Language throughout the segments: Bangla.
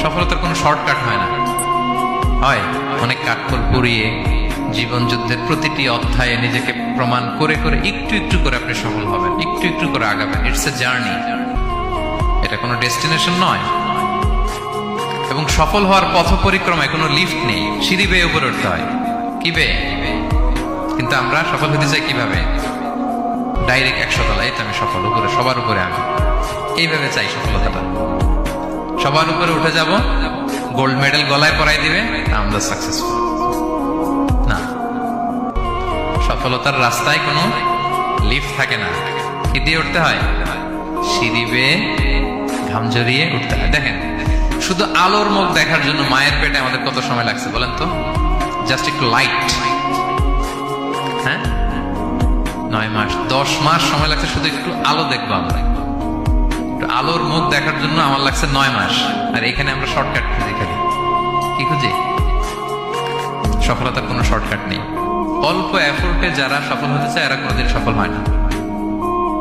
সফলতার কোনো শর্টকাট হয় না, হয় অনেক কাঠখড় পুড়িয়ে জীবন যুদ্ধের প্রতিটি অধ্যায়ে নিজেকে প্রমাণ করে করে একটু একটু করে আপনি সফল হবেন, একটু একটু করে আগাবেন। ইটস এ জার্নি, এটা কোনো ডেস্টিনেশন নয়। এবং সফল হওয়ার পথ পরিক্রমায় কোনো লিফট নেই, সিঁড়ি বেয়ে উপরে উঠতে হয়। কি বেয়ে? কিন্তু আমরা সফল হতে চাই কিভাবে? ডাইরেক্ট 100 তলায় তো আমি সফল, উপরে সবার উপরে আমি, এইভাবে চাই সফলতাটা। সবার উপরে উঠে যাব, গোল্ড মেডেল গলায় পরাই দিবে, আমরা সাকসেসফুল না। সফলতার রাস্তায় কোনো লিফট থাকে না, কি দিয়ে উঠতে হয়? সিঁড়ি বেয়ে ঘাম জড়িয়ে উঠতে হয়। দেখেন, শুধু আলোর মুখ দেখার জন্য মায়ের পেটে আমাদের কত সময় লাগছে বলেন তো? জাস্ট একটু লাইট, হ্যাঁ 9 মাস 10 মাস সময় লাগছে শুধু একটু আলো দেখবো আমরা। একটু আলোর মুখ দেখার জন্য আমার লাগছে 9 মাস। আর এখানে আমরা শর্টকাট খুঁজি, খালি কি খুঁজি? সফলতার কোনো শর্টকাট নেই। অল্প এফোর্টে যারা সফল হতে চায় এরা কোনোদিন সফল হয় না।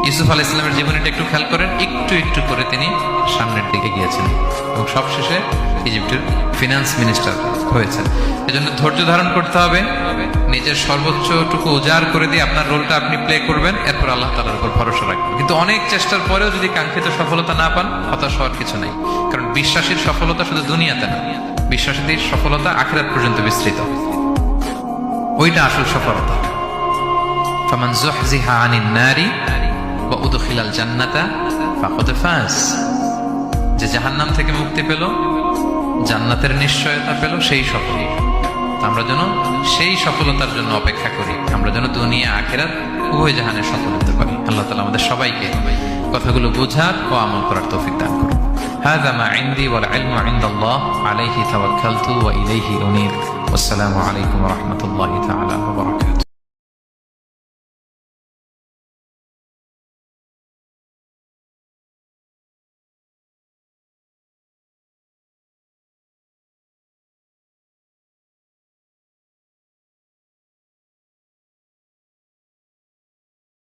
ইউসুফ আলাইহিস সালামের জীবনীটা একটু খেয়াল করেন, একটু একটু করে তিনি সামনের দিকে গিয়েছেন এবং সবশেষে ইজিপ্টের ফিনান্স মিনিস্টার হয়েছেন। এজন্য ধৈর্য ধারণ করতে হবে, নিজের সর্বোচ্চটুকু উজাড় করে দিয়ে আপনার রোলটা আপনি প্লে করবেন, এরপর আল্লাহ তাআলার উপর ভরসা রাখবেন। কিন্তু অনেক চেষ্টার পরেও যদি কাঙ্ক্ষিত সফলতা না পান, হতাশ হওয়ার কিছু নেই। কারণ বিশ্বাসীর সফলতা শুধু দুনিয়াতে না, বিশ্বাসীদের সফলতা আখিরাত পর্যন্ত বিস্তৃত। ওইটা আসল সফলতা। ফামান যুহজিহা আনিন নারি ওয়া উদখিলাল জান্নাতা ফাকাদ ফাজ। যে জাহান্নাম থেকে মুক্তি পেল, জান্নাতের নিশ্চয়তা পেল, সেই সফল। আমরা যেন সেই সফলতার জন্য অপেক্ষা করি, আমরা যেন দুনিয়া আখিরাত উভয় জাহানে সফল হতে পারি। আল্লাহ তাআলা আমাদের সবাইকে কথাগুলো বোঝার ও আমল করার তৌফিক দান করুন। হাযা মা ইনদি ওয়াল ইলমু ইনদাল্লাহ আলাইহি তাওয়াক্কালতু ওয়া ইলাইহি উনীব। ওয়াসসালামু আলাইকুম ওয়া রাহমাতুল্লাহি তাআলা।